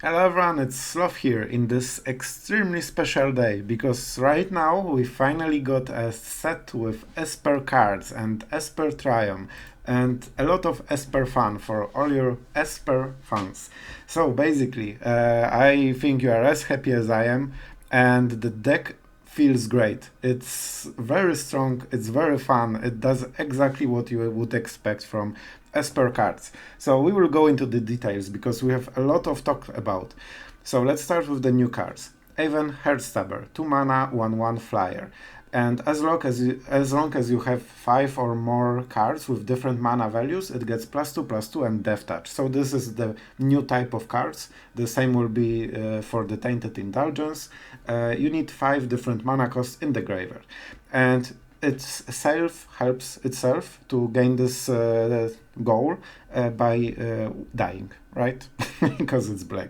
Hello everyone, it's Sloth here in this extremely special day because right now we finally got a set with Esper cards and Esper Triumph and a lot of Esper fun for all your Esper fans. So basically, I think you are as happy as I am, and the deck feels great. It's very strong, it's very fun, it does exactly what you would expect from Esper cards. So we will go into the details because we have a lot of talk about. So let's start with the new cards. Aven Heartstabber, 2 mana, 1/1 flyer. And as long as you have 5 or more cards with different mana values, it gets +2/+2 and Death Touch. So this is the new type of cards. The same will be for the Tainted Indulgence. You need 5 different mana costs in the graveyard. And itself helps itself to gain this goal by dying, right? Because it's black.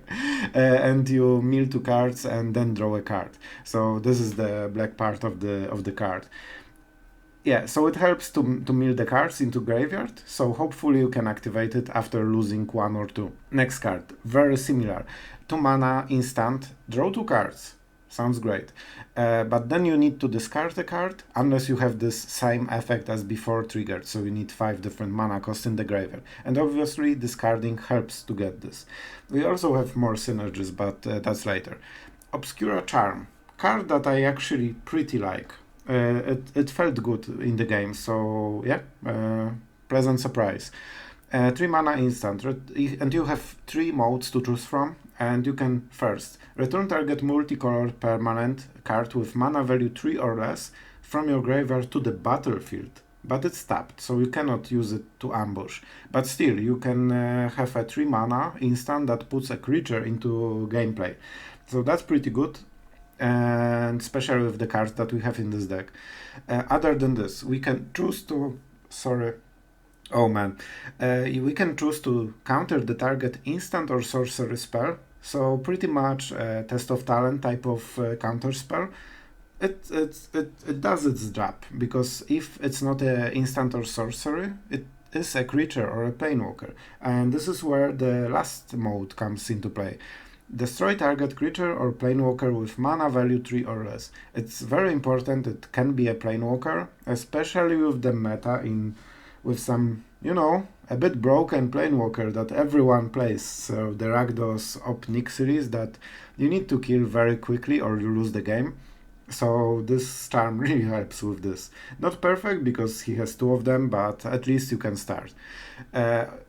And you mill 2 cards and then draw a card. So this is the black part of the card. Yeah, so it helps to mill the cards into graveyard, so hopefully you can activate it after losing 1 or 2. Next card, very similar. 2 mana, instant, draw 2 cards. Sounds great. But then you need to discard the card unless you have this same effect as before triggered, so you need 5 different mana costs in the graveyard. And obviously discarding helps to get this. We also have more synergies, but that's later. Obscura Charm, card that I actually pretty like. It felt good in the game, so yeah, pleasant surprise. 3 mana instant, and you have 3 modes to choose from, and you can first return target multicolor permanent card with mana value 3 or less from your graveyard to the battlefield, but it's tapped, so you cannot use it to ambush. But still, you can have a 3 mana instant that puts a creature into gameplay, so that's pretty good. And especially with the cards that we have in this deck. Other than this, we can choose to... we can choose to counter the target instant or sorcery spell. So pretty much a test of talent type of counter spell. It does its job, because if it's not an instant or sorcery, it is a creature or a planeswalker. And this is where the last mode comes into play. Destroy target creature or planeswalker with mana value 3 or less. It's very important. It can be a planeswalker, especially with the meta with some, a bit broken planeswalker that everyone plays. So the Rakdos Op Nick series that you need to kill very quickly or you lose the game. So this charm really helps with this. Not perfect because he has 2 of them, but at least you can start.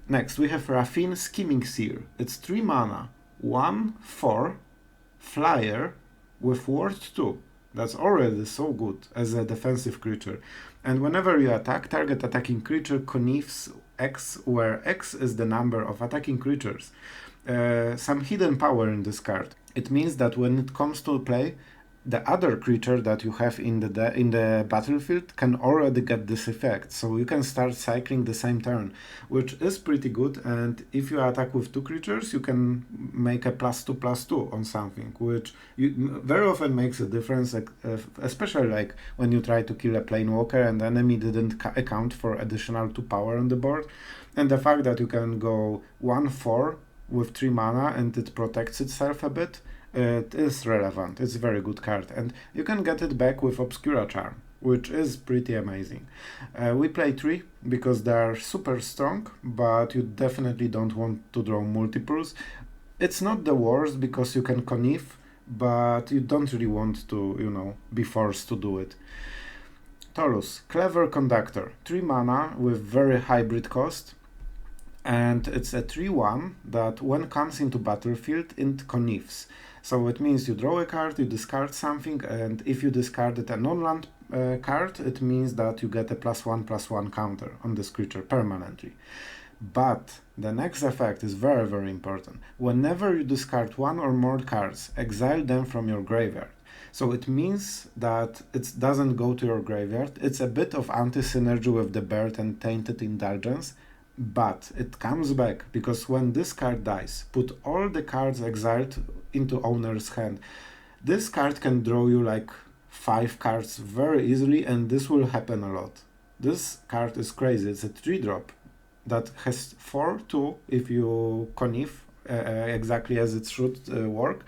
Next, we have Raffine Scheming Seer. It's 3 mana. 1/4 flyer with ward 2. That's already so good as a defensive creature. And whenever you attack, target attacking creature connifs X, where X is the number of attacking creatures. Some hidden power in this card. It means that when it comes to play, the other creature that you have in the battlefield can already get this effect, so you can start cycling the same turn, which is pretty good. And if you attack with 2 creatures, you can make a +2/+2 on something, which very often makes a difference, especially like when you try to kill a planeswalker and the enemy didn't account for additional 2 power on the board. And the fact that you can go 1/4 with 3 mana and it protects itself a bit, it is relevant. It's a very good card, and you can get it back with Obscura Charm, which is pretty amazing. We play 3 because they are super strong, but you definitely don't want to draw multiples. It's not the worst because you can connif, but you don't really want to, be forced to do it. Toluz, Clever Conductor, 3 mana with very hybrid cost. And it's a 3/1 that when comes into battlefield, it connifs. So it means you draw a card, you discard something, and if you discarded a non-land card, it means that you get a +1/+1 counter on this creature permanently. But the next effect is very, very important. Whenever you discard 1 or more cards, exile them from your graveyard. So it means that it doesn't go to your graveyard. It's a bit of anti-synergy with the Bird and Tainted Indulgence, but it comes back, because when this card dies, put all the cards exiled into owner's hand. This card can draw you like 5 cards very easily, and this will happen a lot. This card is crazy. It's a 3-drop that has 4/2 if you connif exactly as it should work.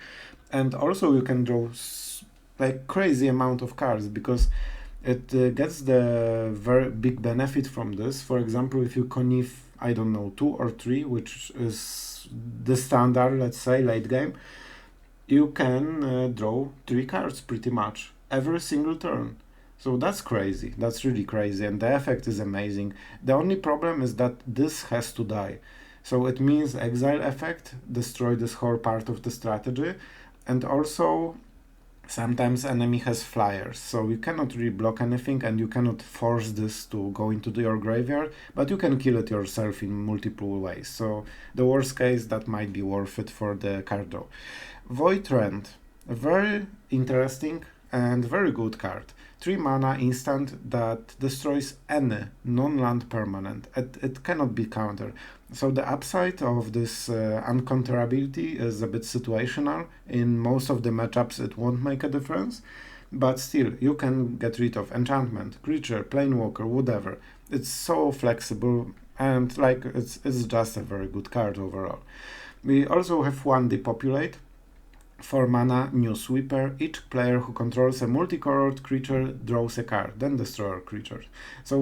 And also you can draw like crazy amount of cards, because it gets the very big benefit from this. For example, if you connive, I don't know, 2 or 3, which is the standard, let's say, late game, you can draw 3 cards pretty much every single turn. So that's crazy. That's really crazy, and the effect is amazing. The only problem is that this has to die. So it means exile effect destroy this whole part of the strategy, and also sometimes enemy has flyers, so you cannot really block anything, and you cannot force this to go into your graveyard, but you can kill it yourself in multiple ways. So the worst case, that might be worth it for the card draw. Void Rend, a very interesting and very good card. 3 mana instant that destroys any non-land permanent. It cannot be countered. So the upside of this uncounterability is a bit situational. In most of the matchups it won't make a difference, but still you can get rid of enchantment, creature, planewalker, whatever. It's so flexible, and like it's just a very good card overall. We also have 1 Depopulate. 4 mana, new sweeper. Each player who controls a multicolored creature draws a card, then destroy creatures. So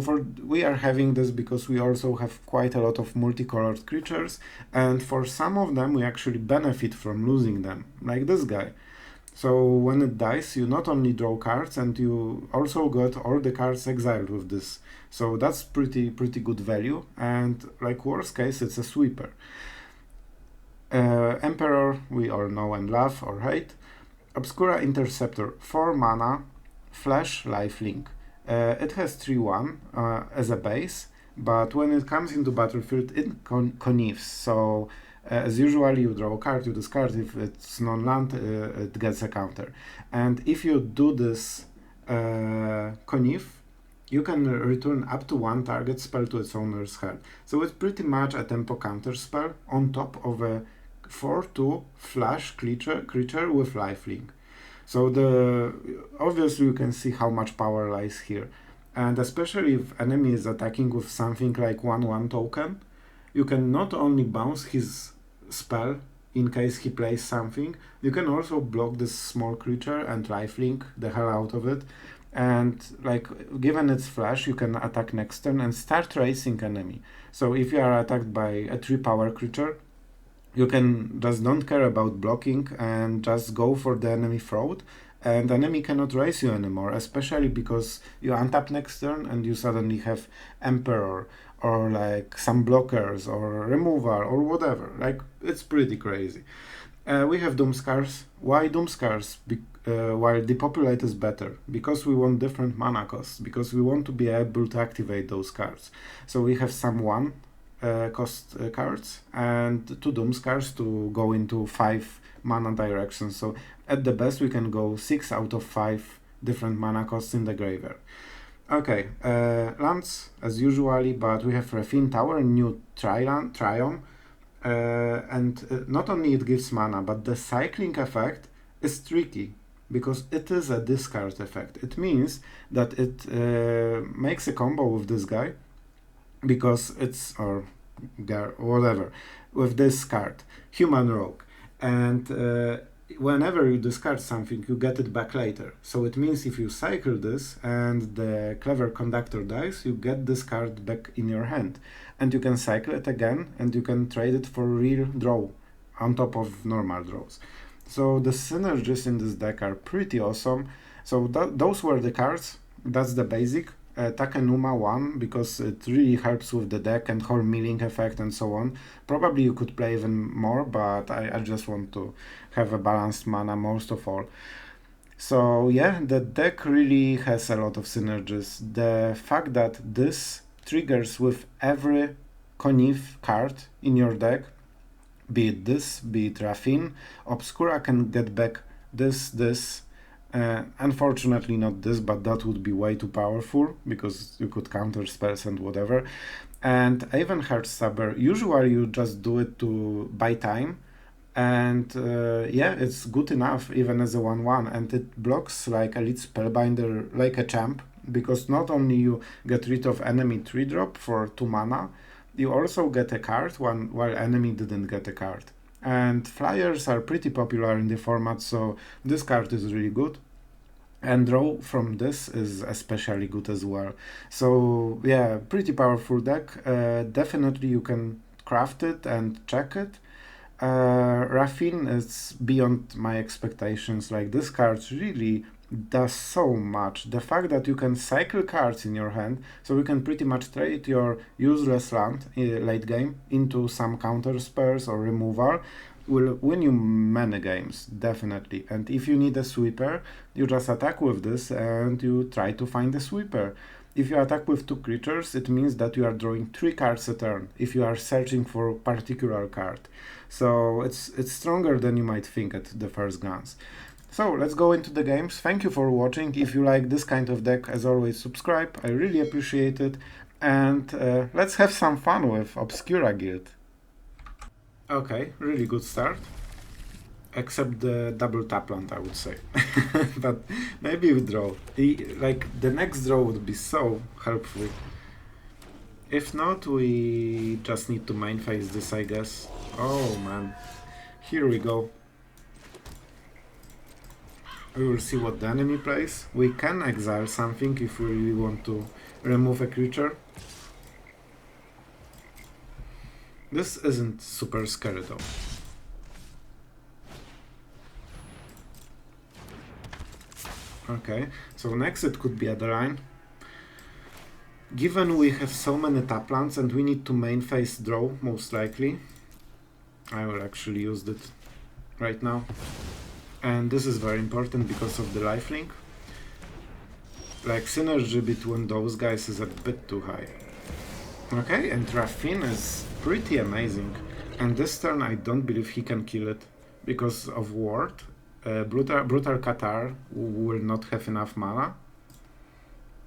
we are having this because we also have quite a lot of multicolored creatures, and for some of them we actually benefit from losing them, like this guy. So when it dies, you not only draw cards, and you also got all the cards exiled with this. So that's pretty good value, and like worst case, it's a sweeper. Emperor, we all know and love or hate. Obscura Interceptor, 4 mana, flash, lifelink. It has 3/1 as a base, but when it comes into battlefield, it connives. So as usual, you draw a card, you discard. If it's non-land, it gets a counter. And if you do this connive, you can return up to 1 target spell to its owner's hand. So it's pretty much a tempo counter spell on top of a 4/2 flash creature with lifelink. So obviously you can see how much power lies here. And especially if enemy is attacking with something like 1/1 token, you can not only bounce his spell in case he plays something, you can also block this small creature and lifelink the hell out of it. And like given its flash, you can attack next turn and start racing enemy. So if you are attacked by a 3-power creature, you can just don't care about blocking and just go for the enemy throat, and enemy cannot race you anymore, especially because you untap next turn and you suddenly have Emperor or like some blockers or removal or whatever. Like it's pretty crazy. We have Doomskars. Why Doomskars? While Depopulate is better, because we want different mana costs, because we want to be able to activate those cards. So we have some 1 cost cards and 2 Doomskars to go into 5 mana directions. So at the best we can go 6 out of 5 different mana costs in the graveyard. Okay, lands as usually, but we have Raffine Tower, new Triumph, and not only it gives mana, but the cycling effect is tricky because it is a discard effect. It means that it makes a combo with this guy, because it's, or whatever, with this card, Human Rogue, and whenever you discard something, you get it back later. So it means if you cycle this and the clever Conductor dies, you get this card back in your hand, and you can cycle it again, and you can trade it for real draw on top of normal draws. So the synergies in this deck are pretty awesome. So those were the cards. That's the basic. Takenuma 1, because it really helps with the deck and whole milling effect and so on. Probably you could play even more, but I just want to have a balanced mana most of all. So yeah, the deck really has a lot of synergies. The fact that this triggers with every connive card in your deck, be it this, be it Raffine, Obscura can get back this, unfortunately not this, but that would be way too powerful because you could counter spells and whatever. And Aven Heartstabber, usually you just do it to buy time, and yeah, it's good enough even as a 1/1, and it blocks like Elite Spellbinder like a champ, because not only you get rid of enemy 3-drop for 2 mana, you also get a card while enemy didn't get a card. And flyers are pretty popular in the format, so this card is really good. And draw from this is especially good as well. So yeah, pretty powerful deck. Definitely you can craft it and check it. Raffine is beyond my expectations. Like, this card really does so much. The fact that you can cycle cards in your hand, so you can pretty much trade your useless land late game into some counter spells or removal, will win you many games, definitely. And if you need a sweeper, you just attack with this and you try to find a sweeper. If you attack with 2 creatures, it means that you are drawing 3 cards a turn if you are searching for a particular card. So it's stronger than you might think at the first glance. So let's go into the games. Thank you for watching. If you like this kind of deck, as always, subscribe. I really appreciate it. And let's have some fun with Obscura Guild. Okay, really good start. Except the double tap land, I would say. But maybe we draw. Like, the next draw would be so helpful. If not, we just need to main phase this, I guess. Oh man. Here we go. We will see what the enemy plays. We can exile something if we really want to remove a creature. This isn't super scary though. Okay, so next it could be Adeline. Given we have so many tap lands and we need to main phase draw, most likely, I will actually use it right now. And this is very important because of the lifelink. Like, synergy between those guys is a bit too high. Okay, and Raffine is pretty amazing. And this turn I don't believe he can kill it because of ward. Brutal Qatar will not have enough mana.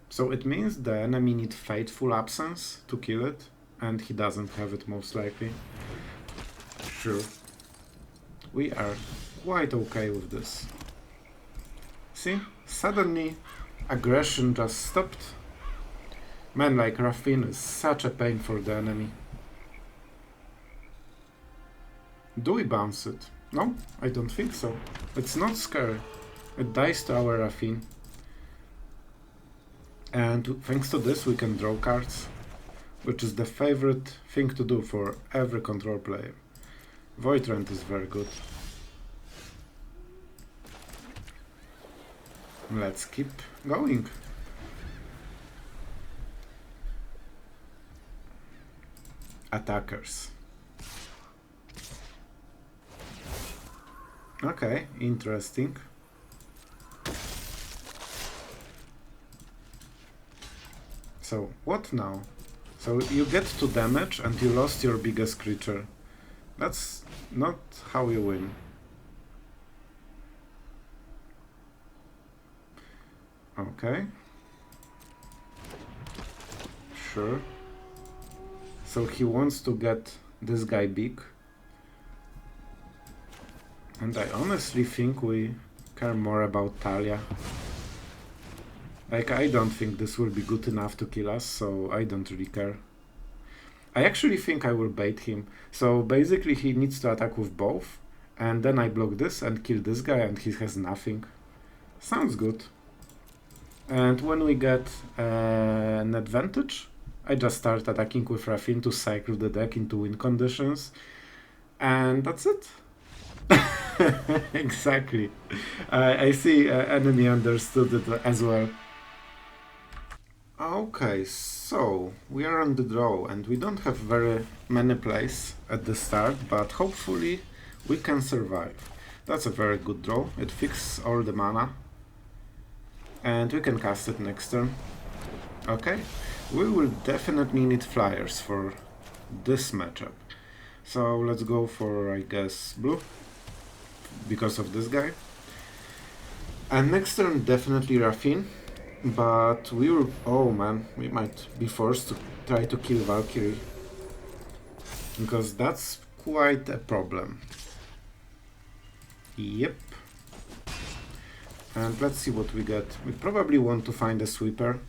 So it means the enemy needs Fateful Absence to kill it, and he doesn't have it most likely. Sure. We are quite okay with this. See? Suddenly aggression just stopped. Man, like, Raffine is such a pain for the enemy. Do we bounce it? No, I don't think so. It's not scary. It dies to our Raffine. And thanks to this we can draw cards, which is the favorite thing to do for every control player. Void Rend is very good. Let's keep going. Attackers. Okay, interesting. So, what now? So you get 2 damage and you lost your biggest creature. That's not how you win. Okay. Sure. So he wants to get this guy big. And I honestly think we care more about Talia. Like, I don't think this will be good enough to kill us, so I don't really care. I actually think I will bait him. So basically he needs to attack with both, and then I block this and kill this guy and he has nothing. Sounds good. And when we get an advantage, I just start attacking with Raffine to cycle the deck into win conditions. And that's it. Exactly. I see enemy understood it as well. Okay, so we are on the draw and we don't have very many plays at the start, but hopefully we can survive. That's a very good draw. It fixes all the mana and we can cast it next turn. Okay, we will definitely need flyers for this matchup. So let's go for, I guess, blue because of this guy. And next turn definitely Raffine. But we will... oh man, we might be forced to try to kill Valkyrie. Because that's quite a problem. Yep. And let's see what we get. We probably want to find a sweeper.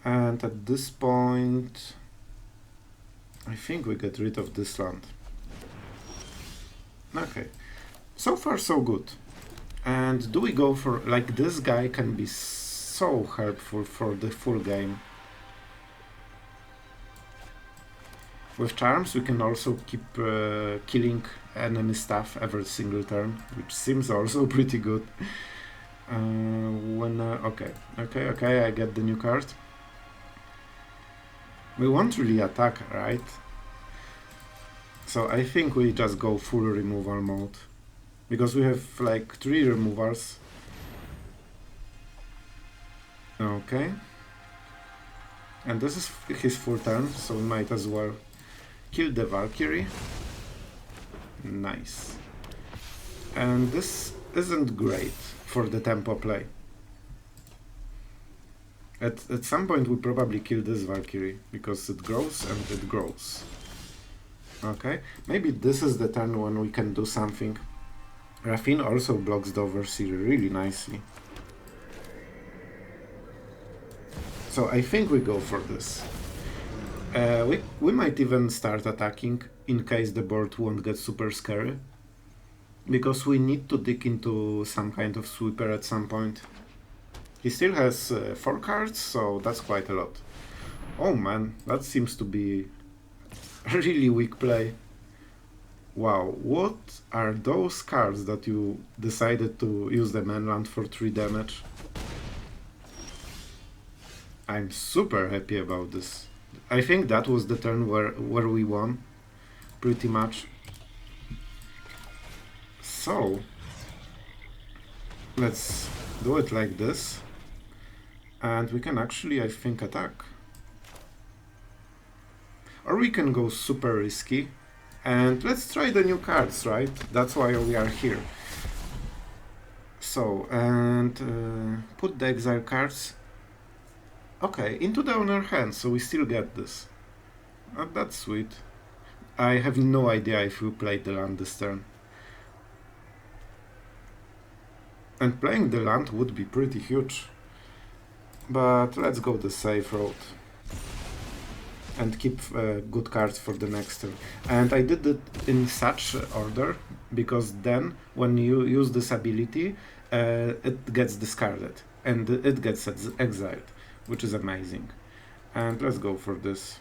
And at this point... I think we get rid of this land. Okay, so far so good. And do we go for, like, this guy can be so helpful for the full game. With charms we can also keep killing enemy stuff every single turn, which seems also pretty good. Okay, I get the new card. We won't really attack, right? So I think we just go full removal mode. Because we have like 3 removals. Okay. And this is his full turn, so we might as well kill the Valkyrie. Nice. And this isn't great for the tempo play. At some point we probably kill this Valkyrie, because it grows and it grows. Okay, maybe this is the turn when we can do something. Raffine also blocks the Overseer really nicely. So I think we go for this. We might even start attacking in case the board won't get super scary. Because we need to dig into some kind of sweeper at some point. He still has 4 cards, so that's quite a lot. Oh man, that seems to be a really weak play. Wow, what are those cards that you decided to use the mainland for 3 damage? I'm super happy about this. I think that was the turn where we won, pretty much. So, let's do it like this. And we can actually, I think, attack. Or we can go super risky. And let's try the new cards, right? That's why we are here. So, and put the exile cards. Okay, into the owner hand, so we still get this. That's sweet. I have no idea if we played the land this turn. And playing the land would be pretty huge. But let's go the safe road. And keep good cards for the next turn. And I did it in such order, because then when you use this ability, it gets discarded. And it gets exiled, which is amazing. And let's go for this.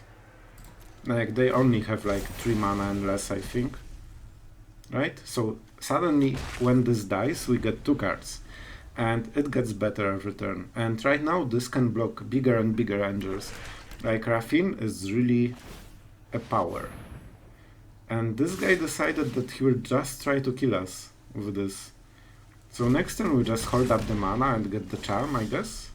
Like, they only have like 3 mana and less, I think. Right? So suddenly, when this dies, we get 2 cards. And it gets better every turn. And right now, this can block bigger and bigger angels. Like, Raffine is really a power. And this guy decided that he will just try to kill us with this. So next turn we just hold up the mana and get the charm, I guess.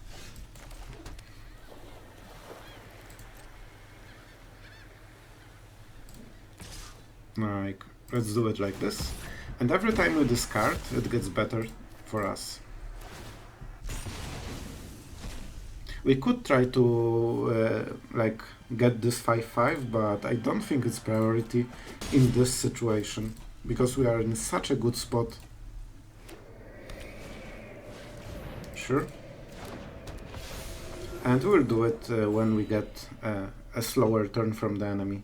Like, let's do it like this. And every time we discard, it gets better for us. We could try to like get this 5-5, but I don't think it's priority in this situation, because we are in such a good spot. Sure. And we'll do it when we get a slower turn from the enemy.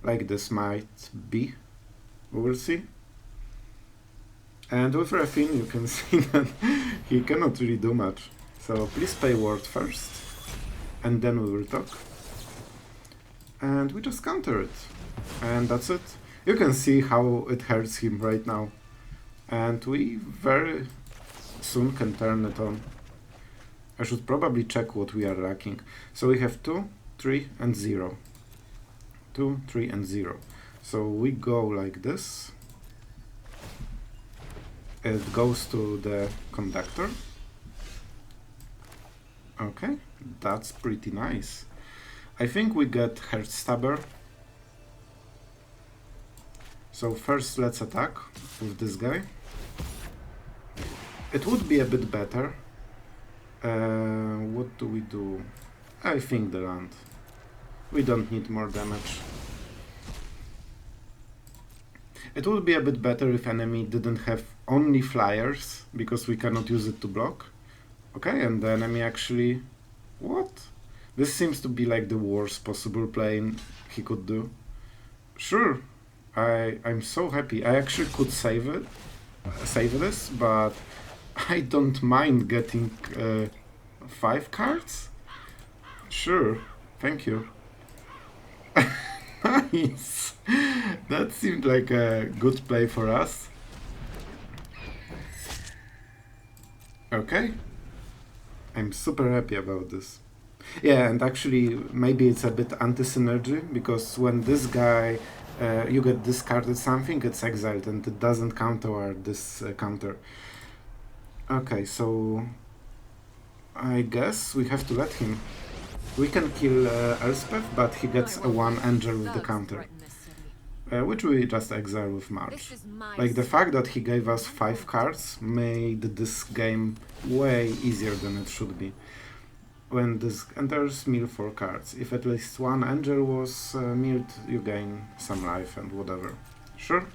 Like this might be. We will see. And with Raffine you can see that he cannot really do much. So please pay word first, and then we will talk. And we just counter it. And that's it. You can see how it hurts him right now. And we very soon can turn it on. I should probably check what we are lacking. So we have 2, 3 and 0. 2, 3 and 0. So we go like this. It goes to the Conductor. Okay, that's pretty nice. I think we get Heartstabber. So first let's attack with this guy. It would be a bit better. What do we do? I think the land. We don't need more damage. It would be a bit better if enemy didn't have only flyers, because we cannot use it to block. Okay, and the enemy actually... What? This seems to be like the worst possible play he could do. Sure, I'm so happy. I actually could save this, but I don't mind getting 5 cards. Sure, thank you. Nice. That seemed like a good play for us. Okay. I'm super happy about this. Yeah, and actually maybe it's a bit anti-synergy, because when this guy you get discarded something, it's exiled and it doesn't counter this counter. Okay, so I guess we have to let him. We can kill Elspeth, but he gets a 1 angel with the counter, which we just exile with March. Like, the fact that he gave us 5 cards made this game way easier than it should be. When this enters, mill 4 cards. If at least 1 angel was milled, you gain some life and whatever. Sure?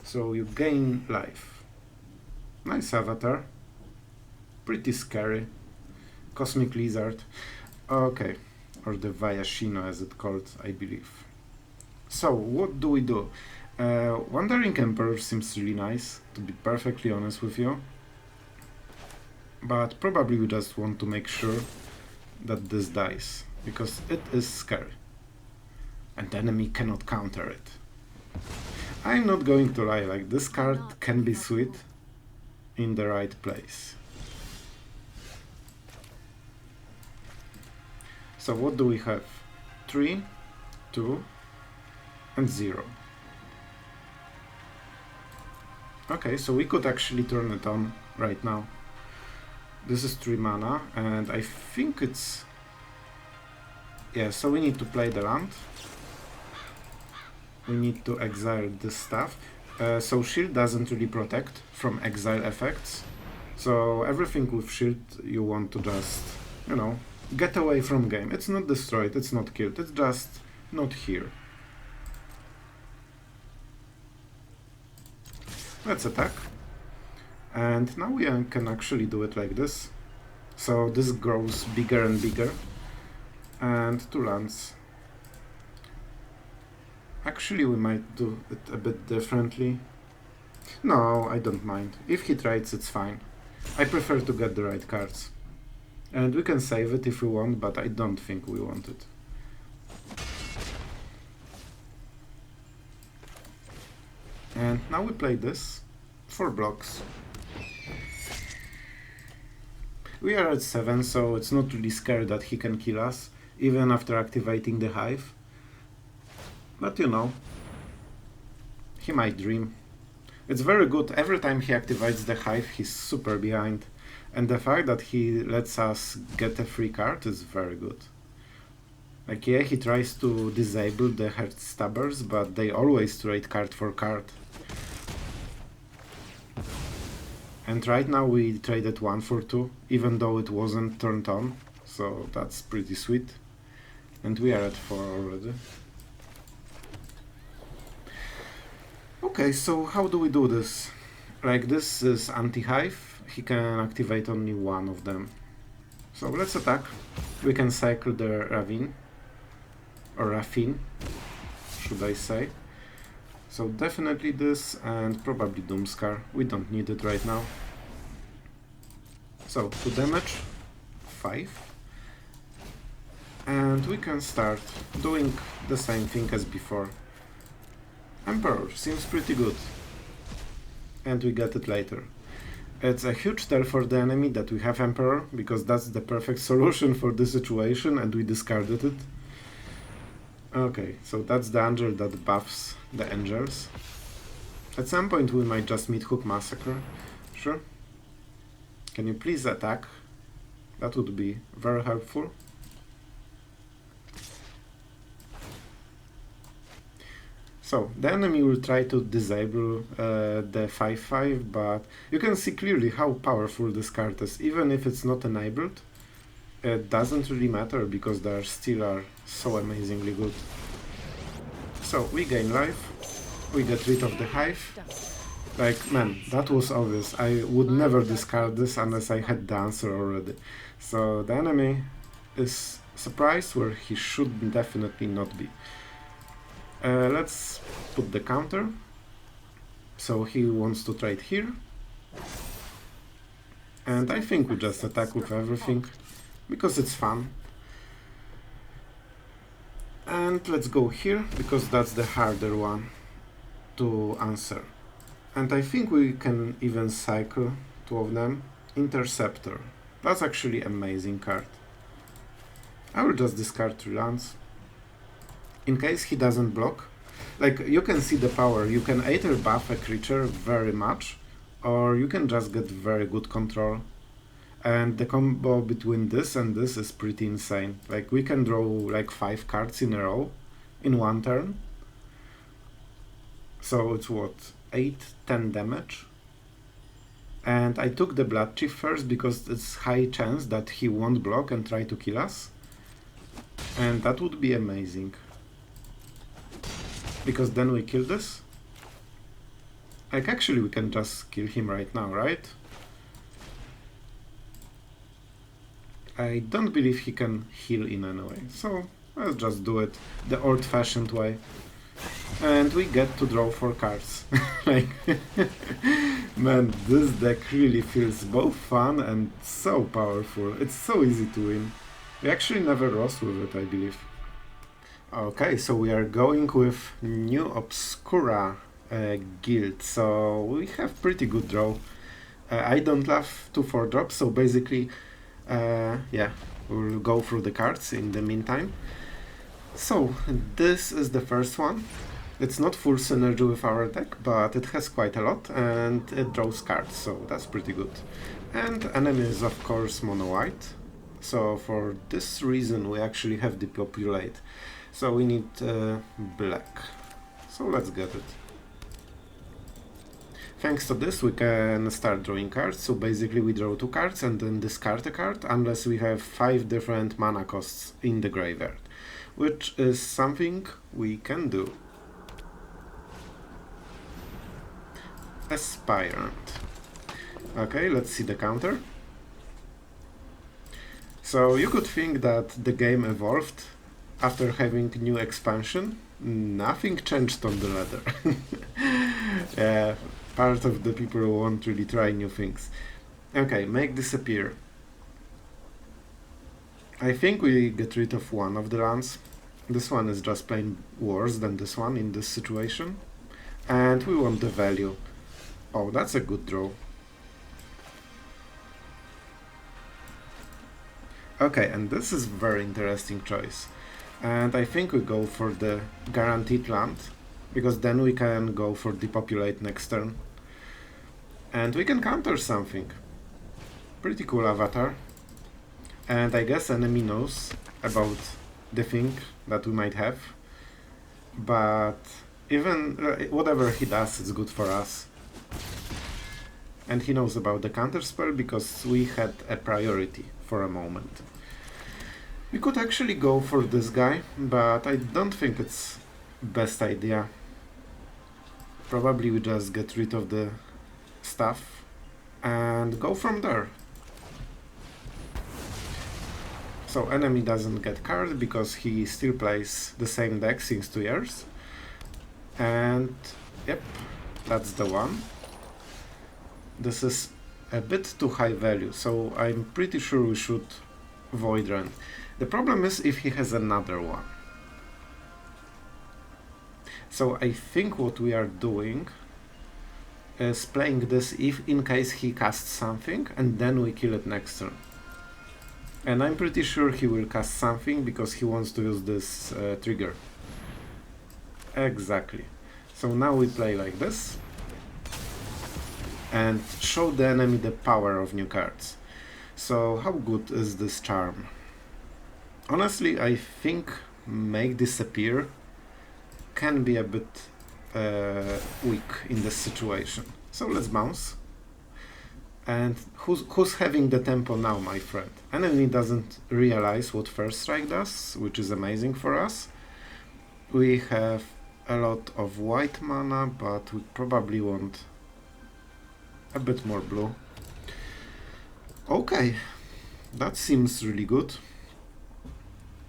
So you gain life. Nice avatar. Pretty scary. Cosmic Lizard. Okay. Or the Vayashino as it's called, I believe. So, what do we do? Wandering Emperor seems really nice, to be perfectly honest with you. But probably we just want to make sure that this dies, because it is scary. And the enemy cannot counter it. I'm not going to lie, like, this card can be sweet in the right place. So what do we have? 3, 2, and 0. Okay, so we could actually turn it on right now. This is 3 mana, and I think it's... Yeah, so we need to play the land. We need to exile this stuff. So shield doesn't really protect from exile effects. So everything with shield you want to just, you know, get away from game. It's not destroyed, it's not killed, it's just not here. Let's attack. And now we can actually do it like this. So this grows bigger and bigger. And 2 lands. Actually, we might do it a bit differently. No, I don't mind. If he trades, it's fine. I prefer to get the right cards. And we can save it if we want, but I don't think we want it. And now we play this. 4 blocks. We are at 7, so it's not really scary that he can kill us, even after activating the hive. But you know, he might dream. It's very good. Every time he activates the hive, he's super behind. And the fact that he lets us get a free card is very good. Like, yeah, he tries to disable the Heartstabbers, but they always trade card for card. And right now we traded 1 for 2, even though it wasn't turned on, so that's pretty sweet. And we are at 4 already. Okay, so how do we do this? Like, this is anti-hive, he can activate only 1 of them. So let's attack. We can cycle the Ravine, or Raffine, should I say. So definitely this, and probably Doomskar. We don't need it right now. So 2 damage, 5. And we can start doing the same thing as before. Emperor seems pretty good. And we get it later. It's a huge tell for the enemy that we have Emperor, because that's the perfect solution for this situation, and we discarded it. Okay, so that's the angel that buffs the angels. At some point we might just Meathook Massacre. Sure. Can you please attack? That would be very helpful. So, the enemy will try to disable the 5/5, but you can see clearly how powerful this card is. Even if it's not enabled, it doesn't really matter, because they still are so amazingly good. So, we gain life, we get rid of the hive. Like, man, that was obvious. I would never discard this unless I had the answer already. So, the enemy is surprised where he should definitely not be. Let's put the counter. So he wants to trade here. And I think we just attack with everything, because it's fun. And let's go here, because that's the harder one to answer. And I think we can even cycle two of them. Interceptor. That's actually an amazing card. I will just discard 3 lands. In case he doesn't block. Like, you can see the power. You can either buff a creature very much, or you can just get very good control. And the combo between this and this is pretty insane. Like, we can draw like 5 cards in a row in one turn. So it's what, 8-10 damage. And I took the Bloodchief first because it's high chance that he won't block and try to kill us. And that would be amazing. Because then we kill this. Like, actually we can just kill him right now, right? I don't believe he can heal in any way, so let's just do it the old-fashioned way. And we get to draw 4 cards. Like, man, this deck really feels both fun and so powerful. It's so easy to win. We actually never lost with it, I believe. Okay, so we are going with new Obscura guild, so we have pretty good draw. I don't love 2/4 drops, so basically yeah, we'll go through the cards in the meantime. So, this is the first one. It's not full synergy with our deck, but it has quite a lot, and it draws cards, so that's pretty good. And enemy is of course mono-white, so for this reason we actually have Depopulate. So we need black. So let's get it. Thanks to this we can start drawing cards, so basically we draw 2 cards and then discard a card, unless we have 5 different mana costs in the graveyard, which is something we can do. Aspirant. Okay, let's see the counter. So you could think that the game evolved after having new expansion. Nothing changed on the ladder. Yeah, part of the people won't really try new things. Okay, make disappear. I think we get rid of one of the lands. This one is just plain worse than this one in this situation. And we want the value. Oh, that's a good draw. Okay, and this is very interesting choice. And I think we go for the guaranteed land, because then we can go for Depopulate next turn. And we can counter something. Pretty cool avatar. And I guess enemy knows about the thing that we might have. But even whatever he does is good for us. And he knows about the counter spell because we had a priority for a moment. We could actually go for this guy, but I don't think it's best idea. Probably we just get rid of the stuff and go from there. So enemy doesn't get card because he still plays the same deck since 2 years. And yep, that's the one. This is a bit too high value, so I'm pretty sure we should Void Rend. The problem is if he has another one. So I think what we are doing is playing this if in case he casts something, and then we kill it next turn. And I'm pretty sure he will cast something because he wants to use this trigger. Exactly. So now we play like this and show the enemy the power of new cards. So how good is this charm? Honestly, I think make disappear can be a bit weak in this situation. So let's bounce. And who's having the tempo now, my friend? Enemy doesn't realize what First Strike does, which is amazing for us. We have a lot of white mana, but we probably want a bit more blue. Okay, that seems really good.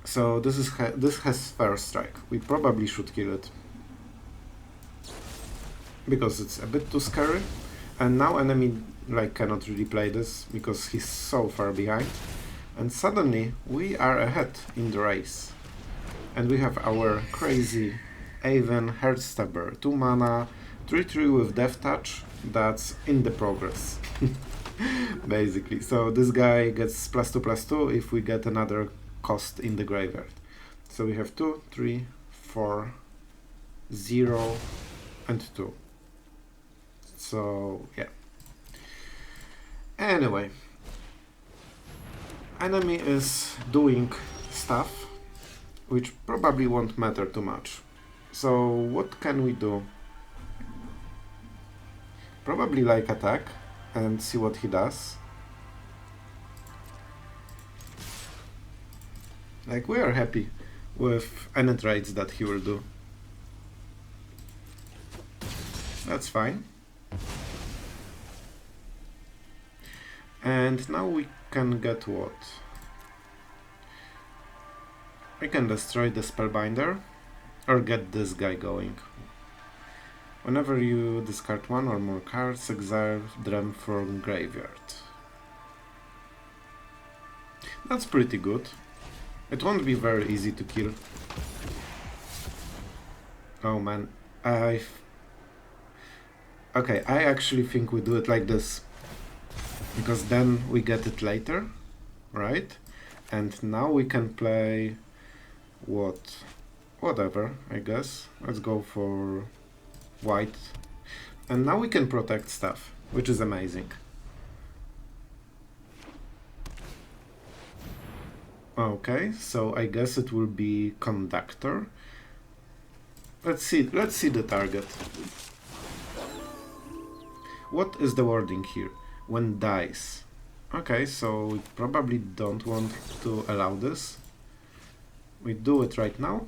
So this has First Strike. We probably should kill it. because it's a bit too scary. And now enemy like cannot really play this because he's so far behind. And suddenly we are ahead in the race. And we have our crazy Aven Heartstabber, 2 mana, 3/3 with Death Touch, that's in the progress. Basically. So this guy gets +2/+2 if we get another cost in the graveyard. So we have 2, 3, 4, 0, and 2. So yeah. Anyway, enemy is doing stuff which probably won't matter too much. So what can we do? Probably like attack and see what he does. Like we are happy with any trades that he will do. That's fine. And now we can get what? We can destroy the Spellbinder or get this guy going. Whenever you discard 1 or more cards, exile them from graveyard. That's pretty good. It won't be very easy to kill. Oh man, okay, I actually think we do it like this. Because then we get it later, right? And now we can play whatever, I guess. Let's go for white. And now we can protect stuff, which is amazing. Okay, so I guess it will be Conductor. Let's see the target. What is the wording here? When dies. Okay, so we probably don't want to allow this. We do it right now.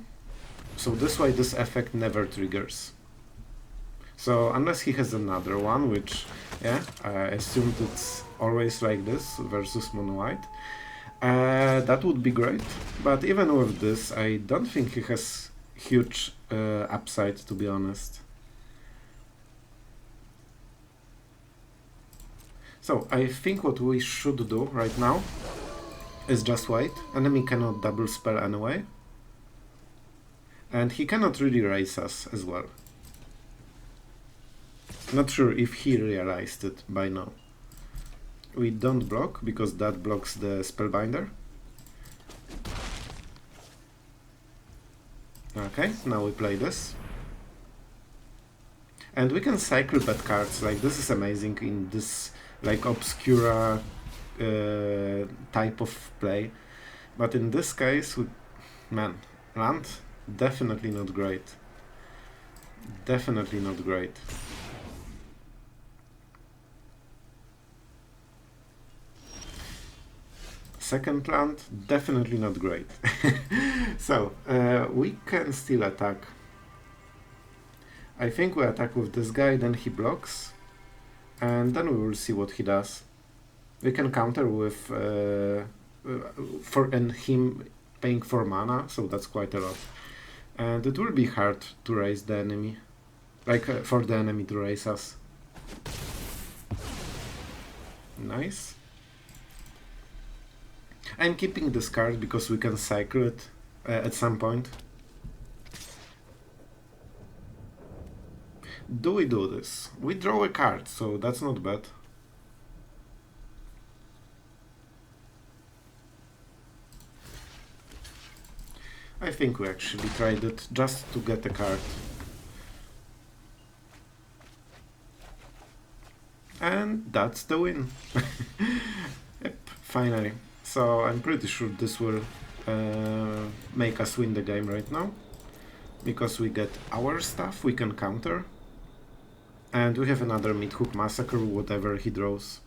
So this way this effect never triggers. So unless he has another one, which, yeah, I assumed it's always like this versus mono white. That would be great. But even with this, I don't think he has huge upside, to be honest. So I think what we should do right now is just wait. Enemy cannot double spell anyway. And he cannot really raise us as well. Not sure if he realized it by now. We don't block because that blocks the Spellbinder. Okay, now we play this. And we can cycle bad cards, like this is amazing in this like Obscura type of play. But in this case, man, land, definitely not great. Definitely not great. Second land, definitely not great. So, we can still attack. I think we attack with this guy, then he blocks. And then we will see what he does. We can counter with him paying 4 mana, so that's quite a lot. And it will be hard to raise the enemy, like for the enemy to raise us. Nice. I'm keeping this card because we can cycle it at some point. Do we do this? We draw a card, so that's not bad. I think we actually tried it just to get a card. And that's the win. Yep, finally. So I'm pretty sure this will make us win the game right now. Because we get our stuff, we can counter. And we have another Meathook Massacre, whatever he draws.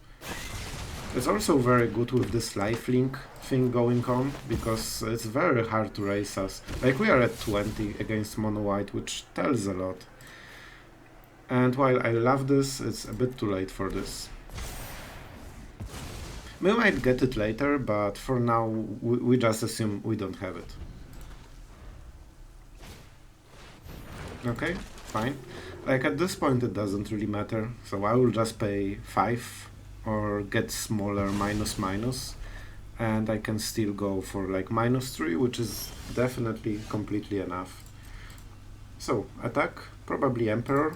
It's also very good with this lifelink thing going on, because it's very hard to raise us. Like, we are at 20 against mono white, which tells a lot. And while I love this, it's a bit too late for this. We might get it later, but for now we just assume we don't have it. Okay, fine. Like at this point it doesn't really matter, so I will just pay 5 or get smaller minus, and I can still go for like -3, which is definitely completely enough. So, attack, probably Emperor.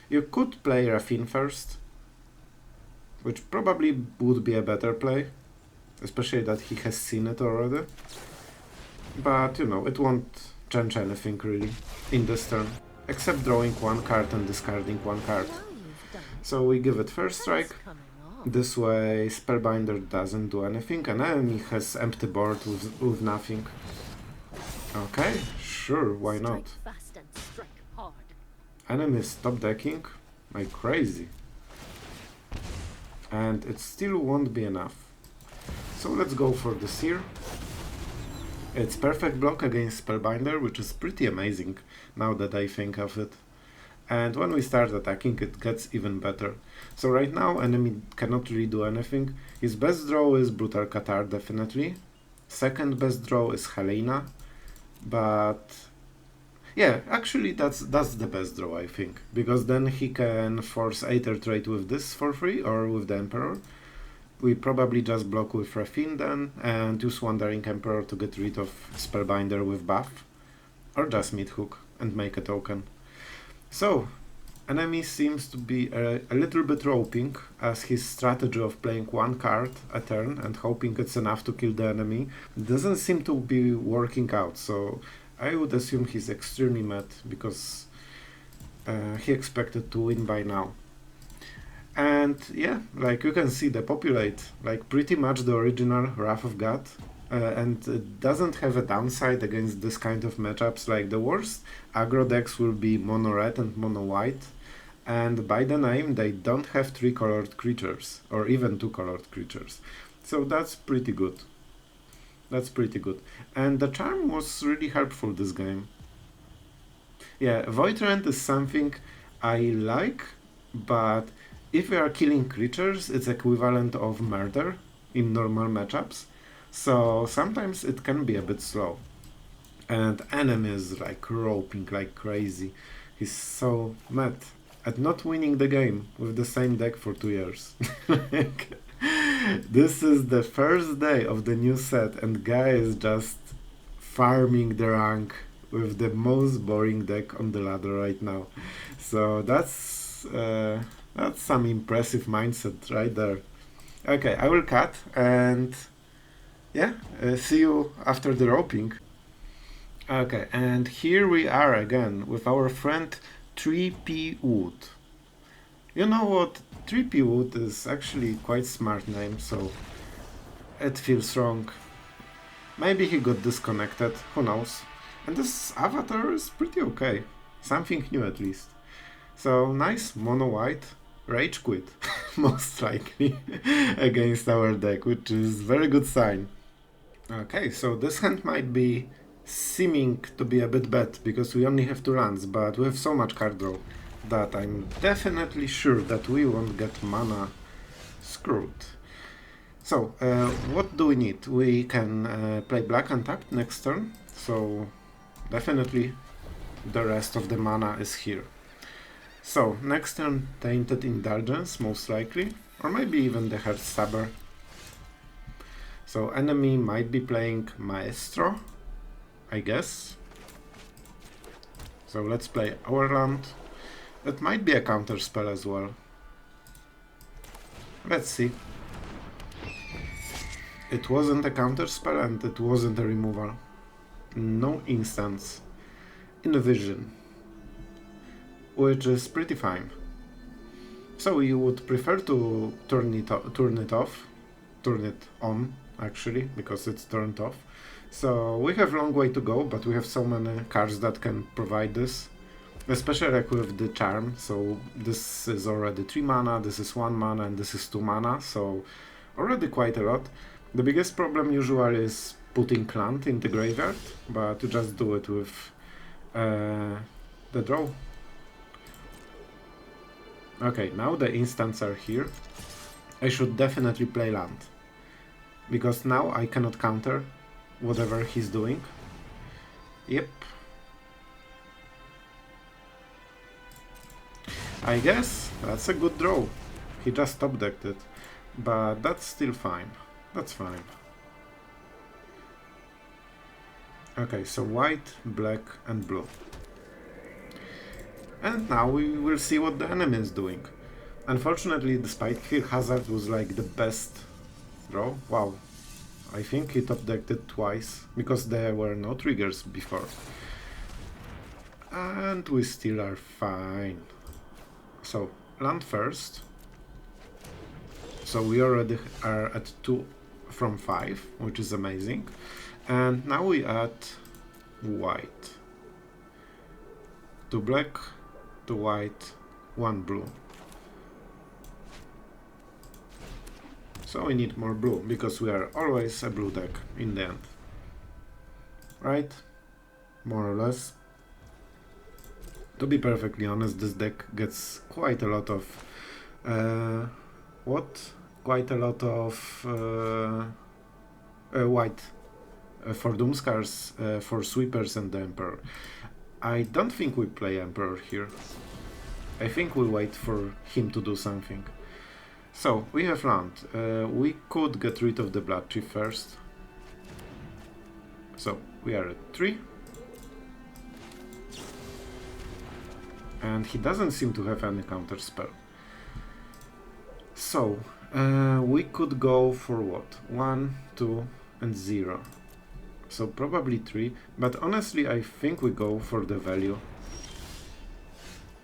You could play Raffine first, which probably would be a better play, especially that he has seen it already. But, you know, it won't change anything really in this turn, except drawing 1 card and discarding 1 card. So we give it first strike. This way Spellbinder doesn't do anything, and enemy has empty board with nothing. Okay, sure, why not? Enemies stop decking like crazy. And it still won't be enough. So let's go for the Seer. It's perfect block against Spellbinder, which is pretty amazing now that I think of it. And when we start attacking, it gets even better. So right now, enemy cannot really do anything. His best draw is Brutal Cathar, definitely. Second best draw is Helena. But yeah, actually that's the best draw, I think. Because then he can force Aether Trade with this for free, or with the Emperor. We probably just block with Raffine then, and use Wandering Emperor to get rid of Spellbinder with buff. Or just Meathook and make a token. So, enemy seems to be a little bit roping, as his strategy of playing 1 card a turn and hoping it's enough to kill the enemy doesn't seem to be working out, so I would assume he's extremely mad, because he expected to win by now. And yeah, like you can see, Depopulate, like pretty much the original Wrath of God. And it doesn't have a downside against this kind of matchups. Like the worst aggro decks will be mono red and mono white, and by the name they don't have 3 colored creatures or even 2 colored creatures, so that's pretty good. That's pretty good. And the charm was really helpful this game. Yeah, Void Rend is something I like, but if we are killing creatures, it's equivalent of murder in normal matchups. So sometimes it can be a bit slow. And enemy is like roping like crazy. He's so mad at not winning the game with the same deck for 2 years. This is the first day of the new set and guy is just farming the rank with the most boring deck on the ladder right now. So that's some impressive mindset right there. Okay, I will cut and yeah, see you after the roping. Okay, and here we are again with our friend 3P Wood. You know what? 3P Wood is actually quite smart name, so it feels wrong. Maybe he got disconnected, who knows. And this avatar is pretty okay. Something new at least. So nice mono white. Rage quit, most likely, against our deck, which is very good sign. Okay, so this hand might be seeming to be a bit bad, because we only have 2 lands, but we have so much card draw that I'm definitely sure that we won't get mana screwed. So, what do we need? We can play black untapped next turn, so definitely the rest of the mana is here. So, next turn Tainted Indulgence, most likely, or maybe even the Heartstabber. So enemy might be playing Maestro, I guess. So let's play our land. It might be a counter spell as well. Let's see. It wasn't a counter spell and it wasn't a removal. No instance. In a vision. Which is pretty fine. So you would prefer to turn it on, actually, because it's turned off. So we have a long way to go, but we have so many cards that can provide this, especially like with the charm. So this is already 3 mana, this is 1 mana, and this is 2 mana, so already quite a lot. The biggest problem usually is putting land in the graveyard, but you just do it with the draw. Okay, now the instants are here. I should definitely play land, because now I cannot counter whatever he's doing. Yep. I guess that's a good draw. He just top decked it, but that's still fine. That's fine. Okay, so white, black and blue. And now we will see what the enemy is doing. Unfortunately, the Spike Hazard was like the best draw. Wow. I think he top decked it twice, because there were no triggers before. And we still are fine. So, land first. So we already are at 2 from 5, which is amazing. And now we add white. 2 black, 2 white, 1 blue. So we need more blue, because we are always a blue deck in the end. Right? More or less. To be perfectly honest, this deck gets quite a lot of... Quite a lot of white for Doomskars, for Sweepers and the Emperor. I don't think we play Emperor here. I think we wait for him to do something. So, we have land. We could get rid of the Bloodchief first. So, we are at 3. And he doesn't seem to have any counter spell. So, we could go for what? 1, 2 and 0. So probably 3, but honestly I think we go for the value.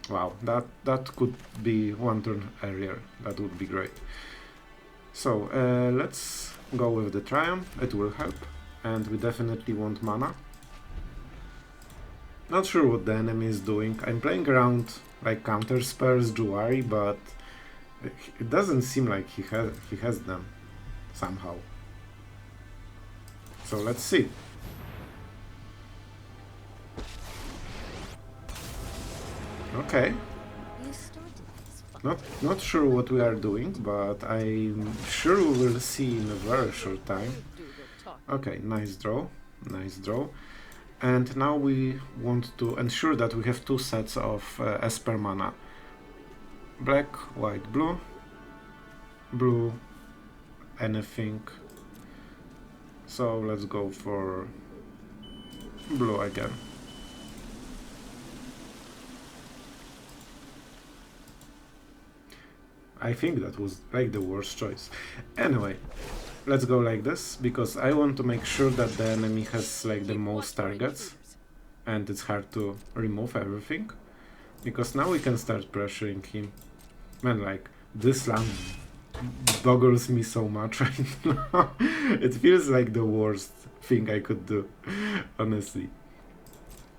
Wow, that could be 1 turn earlier. That would be great. So let's go with the Triumph, it will help. And we definitely want mana. Not sure what the enemy is doing. I'm playing around like counter spells, Jewelry, but it doesn't seem like he has them somehow. So let's see. Okay. Not sure what we are doing, but I'm sure we will see in a very short time. Okay, nice draw. Nice draw. And now we want to ensure that we have 2 sets of Esper mana. Black, white, blue. Blue, anything. So let's go for blue again. I think that was like the worst choice. Anyway, let's go like this, because I want to make sure that the enemy has like the most targets and it's hard to remove everything, because now we can start pressuring him. Man, like this land boggles me so much right now. It feels like the worst thing I could do, honestly.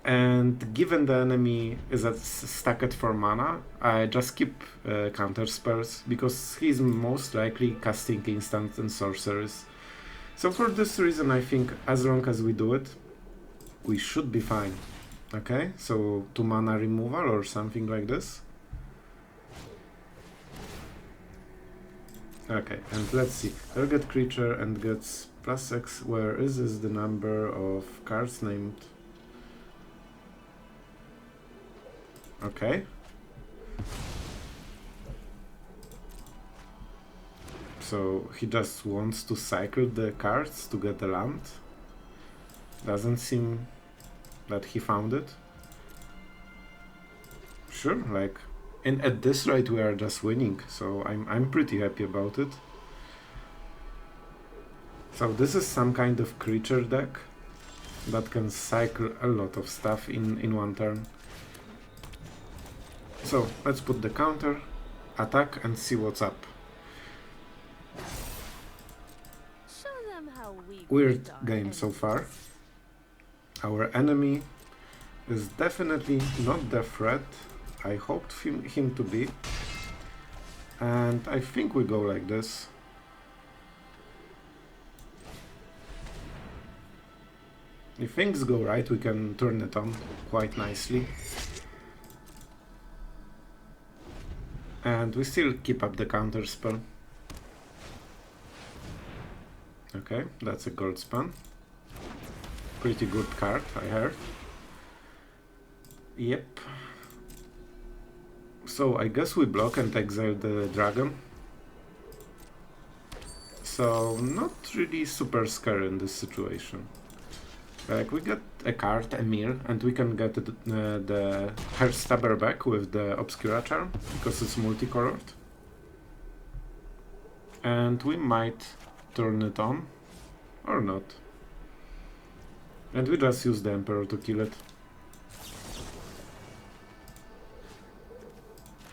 And given the enemy is stacked for mana, I just keep counter spells, because he's most likely casting instants and sorceries. So for this reason I think as long as we do it, we should be fine. Okay, so 2 mana removal or something like this. Okay, and let's see. Target creature and gets +X. Where is the number of cards named? Okay. So he just wants to cycle the cards to get the land. Doesn't seem that he found it. Sure, like at this rate we are just winning, so I'm pretty happy about it. So this is some kind of creature deck that can cycle a lot of stuff in 1 turn. So let's put the counter, attack and see what's up. Weird game so far. Our enemy is definitely not the threat I hoped him to be. And I think we go like this. If things go right, we can turn it on quite nicely. And we still keep up the counter spell. Okay, that's a gold span. Pretty good card, I heard. Yep. So I guess we block and exile the dragon. So not really super scary in this situation. Like, we get a card, a Mire, and we can get the Heartstabber back with the Obscura Charm, because it's multicolored. And we might turn it on, or not. And we just use the Emperor to kill it.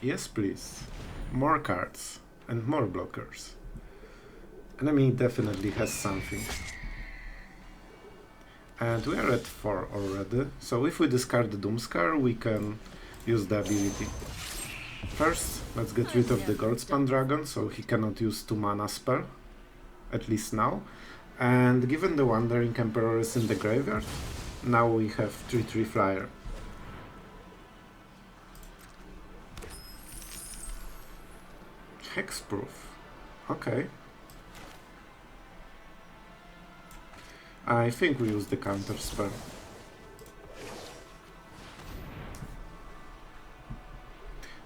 Yes, please. More cards, and more blockers. Enemy definitely has something. And we are at 4 already, so if we discard the Doomskar, we can use the ability. First, let's get rid of the Goldspan Dragon, so he cannot use 2 mana spell, at least now. And given the Wandering Emperor is in the graveyard, now we have 3/3 flyer. Hexproof, okay. I think we use the counter spell.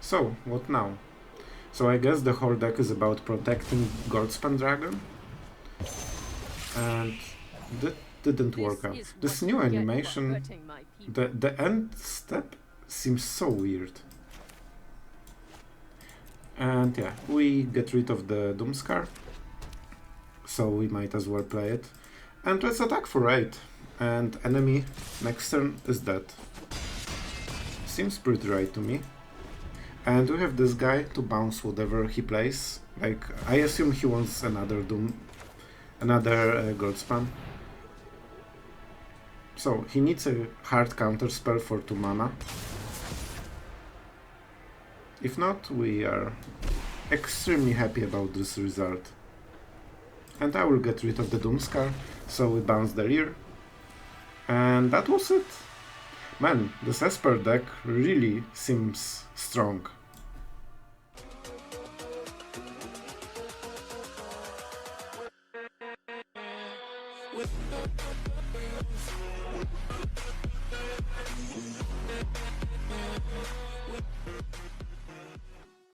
So, what now? So I guess the whole deck is about protecting Goldspan Dragon. And that didn't work out. This new animation, the end step seems so weird. And yeah, we get rid of the Doomskar. So we might as well play it. And let's attack for 8, and enemy next turn is dead. Seems pretty right to me. And we have this guy to bounce whatever he plays. Like, I assume he wants another Goldspan. So, he needs a hard counter spell for 2 mana. If not, we are extremely happy about this result. And I will get rid of the Doomskar, so we bounce the rear. And that was it. Man, this Esper deck really seems strong.